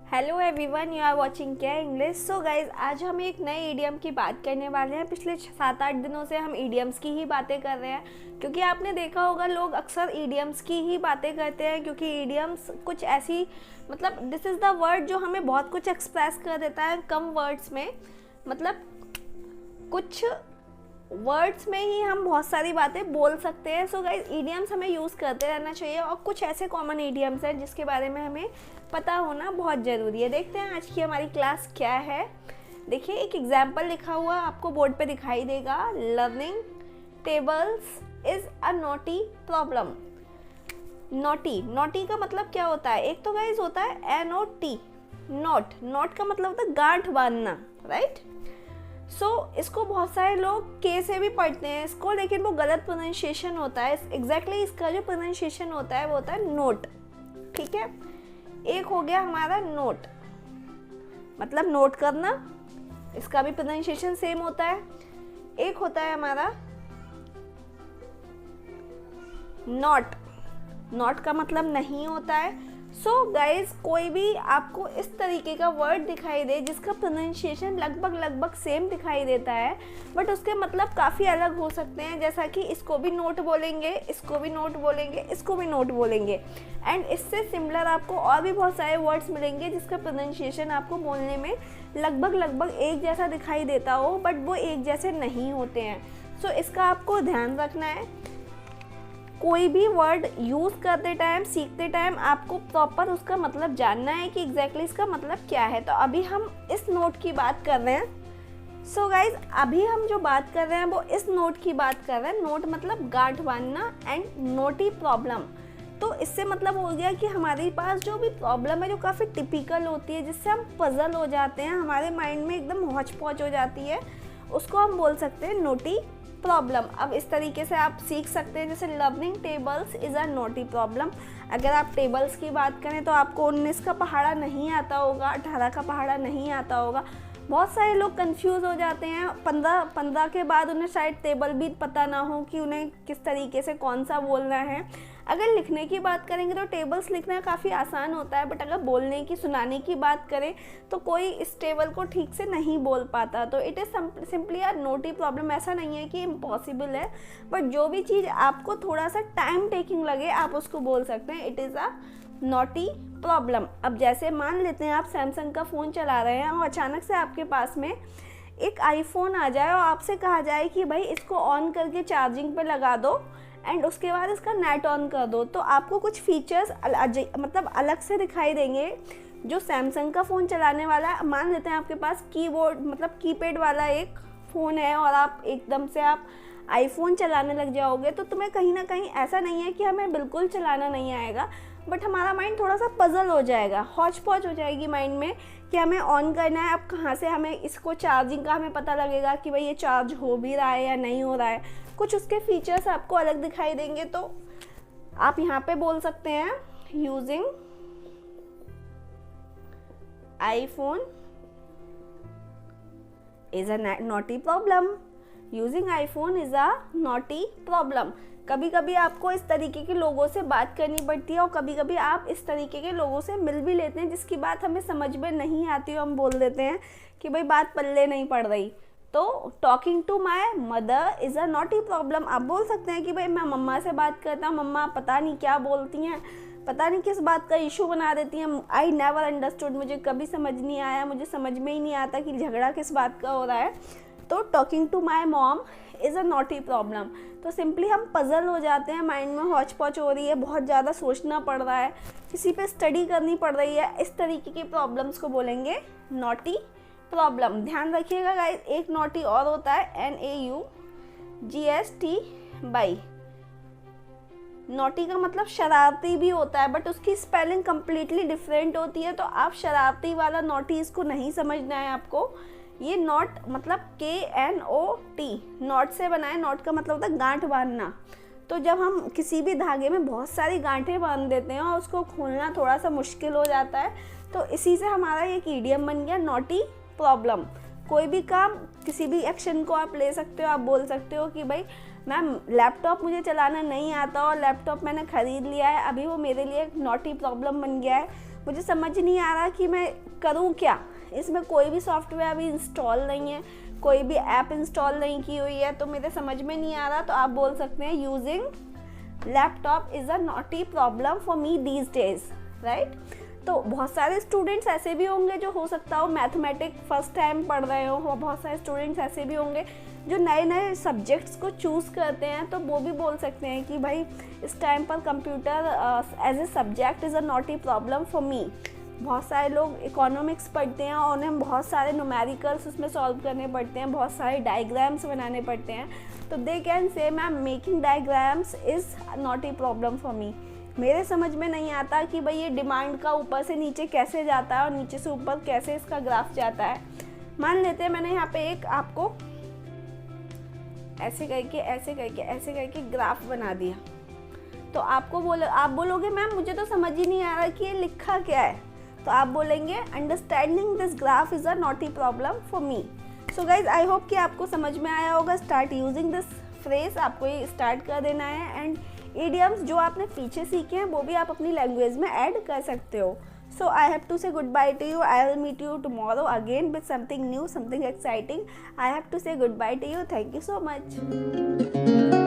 Hello everyone, you are watching क्या English. So guys, आज हम एक नए ईडियम की बात करने वाले हैं। पिछले 7-8 दिनों से हम ईडियम्स की ही बातें कर रहे हैं, क्योंकि आपने देखा होगा लोग अक्सर ईडियम्स की ही बातें करते हैं, क्योंकि ईडियम्स कुछ ऐसी दिस इज़ द वर्ड जो हमें बहुत कुछ एक्सप्रेस कर देता है कम वर्ड्स में। कुछ वर्ड्स में ही हम बहुत सारी बातें बोल सकते हैं। सो गाइज, ईडियम्स हमें यूज़ करते रहना चाहिए, और कुछ ऐसे कॉमन ईडियम्स हैं जिसके बारे में हमें पता होना बहुत ज़रूरी है। देखते हैं आज की हमारी क्लास क्या है। देखिए, एक एग्जाम्पल लिखा हुआ आपको बोर्ड पे दिखाई देगा। Learning tables is a naughty problem. Naughty का मतलब क्या होता है? एक तो गाइज होता है NOT, नॉट का मतलब होता है गांठ बांधना, राइट। इसको बहुत सारे लोग के से भी पढ़ते हैं इसको, लेकिन वो गलत प्रोनाउंसिएशन होता है। एग्जैक्टली इसका जो प्रोनाउंसिएशन होता है वो होता है नोट, ठीक है। एक हो गया हमारा नोट, मतलब नोट करना, इसका भी प्रोनाउंसिएशन सेम होता है। एक होता है हमारा नॉट का मतलब नहीं होता है। सो गाइज, कोई भी आपको इस तरीके का वर्ड दिखाई दे जिसका प्रोनाउंसिएशन लगभग सेम दिखाई देता है, बट उसके मतलब काफ़ी अलग हो सकते हैं। जैसा कि इसको भी नोट बोलेंगे, इसको भी नोट बोलेंगे, इसको भी नोट बोलेंगे। एंड इससे सिमिलर आपको और भी बहुत सारे वर्ड्स मिलेंगे जिसका प्रोनाउंसिएशन आपको बोलने में लगभग एक जैसा दिखाई देता हो, बट वो एक जैसे नहीं होते हैं। सो इसका आपको ध्यान रखना है। कोई भी वर्ड यूज़ करते टाइम, सीखते टाइम आपको प्रॉपर उसका मतलब जानना है कि एग्जैक्टली इसका मतलब क्या है। तो अभी हम इस नोट की बात कर रहे हैं। सो गाइज, अभी हम जो बात कर रहे हैं वो इस नोट की बात कर रहे हैं। नोट मतलब गांठ बांधना, एंड नोटी प्रॉब्लम। तो इससे मतलब हो गया कि हमारे पास जो भी प्रॉब्लम है जो काफ़ी टिपिकल होती है, जिससे हम पजल हो जाते हैं, हमारे माइंड में एकदम हौच पौच हो जाती है, उसको हम बोल सकते हैं नोटी प्रॉब्लम। अब इस तरीके से आप सीख सकते हैं, जैसे learning tables is a naughty problem. अगर आप टेबल्स की बात करें तो आपको 19 का पहाड़ा नहीं आता होगा, 18 का पहाड़ा नहीं आता होगा। बहुत सारे लोग कंफ्यूज हो जाते हैं। 15 के बाद उन्हें शायद टेबल भी पता ना हो कि उन्हें किस तरीके से कौन सा बोलना है। अगर लिखने की बात करेंगे तो टेबल्स लिखना काफ़ी आसान होता है, बट अगर बोलने की, सुनाने की बात करें तो कोई इस टेबल को ठीक से नहीं बोल पाता। तो it is simply a naughty problem. ऐसा नहीं है कि इम्पॉसिबल है, बट जो भी चीज़ आपको थोड़ा सा टाइम टेकिंग लगे आप उसको बोल सकते हैं it is a naughty problem. अब जैसे मान लेते हैं आप सैमसंग का फ़ोन चला रहे हैं और अचानक से आपके पास में एक आईफोन आ जाए और आपसे कहा जाए कि भाई इसको ऑन करके चार्जिंग पे लगा दो एंड उसके बाद इसका नेट ऑन कर दो। तो आपको कुछ फीचर्स अलग से दिखाई देंगे। जो सैमसंग का फ़ोन चलाने वाला, मान लेते हैं आपके पास कीबोर्ड कीपैड वाला एक फ़ोन है और आप एकदम से आप आईफोन चलाने लग जाओगे, तो तुम्हें कहीं ना कहीं ऐसा नहीं है कि हमें बिल्कुल चलाना नहीं आएगा, बट हमारा माइंड थोड़ा सा पजल हो जाएगा, हौच पौच हो जाएगी माइंड में कि हमें ऑन करना है। अब कहाँ से हमें इसको चार्जिंग का हमें पता लगेगा कि भाई ये चार्ज हो भी रहा है या नहीं हो रहा है। कुछ उसके फीचर्स आपको अलग दिखाई देंगे। तो आप यहाँ पे बोल सकते हैं using iPhone is a naughty problem. Using iPhone is a naughty problem. कभी कभी आपको इस तरीके के लोगों से बात करनी पड़ती है, और कभी कभी आप इस तरीके के लोगों से मिल भी लेते हैं जिसकी बात हमें समझ में नहीं आती हो। हम बोल देते हैं कि भाई बात पल्ले नहीं पड़ रही। तो talking to my mother is a naughty problem. आप बोल सकते हैं कि भाई मैं मम्मा से बात करता हूँ, मम्मा पता नहीं क्या बोलती हैं, पता नहीं किस बात का इशू बना देती हैं। आई नेवर अंडरस्टूड, मुझे कभी समझ नहीं आया, मुझे समझ में ही नहीं आता कि झगड़ा किस बात का हो रहा है। तो talking to my mom is a naughty problem. तो सिंपली हम पजल हो जाते हैं, माइंड में हौच पौच हो रही है, बहुत ज़्यादा सोचना पड़ रहा है, किसी पे स्टडी करनी पड़ रही है, इस तरीके की प्रॉब्लम्स को बोलेंगे नॉटी प्रॉब्लम। ध्यान रखिएगा गाइस, एक नॉटी और होता है NAUGST बाई। नॉटी का मतलब शरारती भी होता है, बट उसकी स्पेलिंग कम्प्लीटली डिफरेंट होती है। तो आप शरारती वाला नॉटी इसको नहीं समझना है आपको। ये नॉट मतलब KNOT, नॉट से बना है। नॉट का मतलब होता है गांठ बांधना। तो जब हम किसी भी धागे में बहुत सारी गांठें बांध देते हैं और उसको खोलना थोड़ा सा मुश्किल हो जाता है, तो इसी से हमारा एक ईडियम बन गया नॉटी प्रॉब्लम। कोई भी काम, किसी भी एक्शन को आप ले सकते हो। आप बोल सकते हो कि भाई मैम लैपटॉप मुझे चलाना नहीं आता और लैपटॉप मैंने ख़रीद लिया है, अभी वो मेरे लिए एक नॉटी प्रॉब्लम बन गया है। मुझे समझ नहीं आ रहा कि मैं करूँ क्या। इसमें कोई भी सॉफ्टवेयर अभी इंस्टॉल नहीं है, कोई भी ऐप इंस्टॉल नहीं की हुई है, तो मेरे समझ में नहीं आ रहा। तो आप बोल सकते हैं using laptop is a naughty problem for me these days, right. तो बहुत सारे स्टूडेंट्स ऐसे भी होंगे जो हो सकता हो मैथमेटिक्स फर्स्ट टाइम पढ़ रहे हो, बहुत सारे स्टूडेंट्स ऐसे भी होंगे जो नए नए सब्जेक्ट्स को चूज़ करते हैं, तो वो भी बोल सकते हैं कि भाई इस टाइम पर computer as a subject is a naughty problem for me. बहुत सारे लोग इकोनॉमिक्स पढ़ते हैं और उन्हें बहुत सारे न्यूमेरिकल्स उसमें सॉल्व करने पड़ते हैं, बहुत सारे डायग्राम्स बनाने पड़ते हैं, तो they can say ma'am making diagrams is not a problem for मी। मेरे समझ में नहीं आता कि भाई ये डिमांड का ऊपर से नीचे कैसे जाता है और नीचे से ऊपर कैसे इसका ग्राफ जाता है। मान लेते हैं मैंने यहाँ पे एक आपको ऐसे करके ऐसे करके ऐसे करके ग्राफ बना दिया, तो आप बोलोगे मैम मुझे तो समझ ही नहीं आ रहा कि ये लिखा क्या है। तो आप बोलेंगे understanding this graph is a naughty problem for me. So guys I hope कि आपको समझ में आया होगा। स्टार्ट यूजिंग दिस फ्रेज, आपको ये स्टार्ट कर देना है। एंड इडियम्स जो आपने पीछे सीखे हैं वो भी आप अपनी लैंग्वेज में ऐड कर सकते हो। So I have to say goodbye to you. I will meet you tomorrow again with something new, something exciting. I have to say goodbye to you. Thank you so much.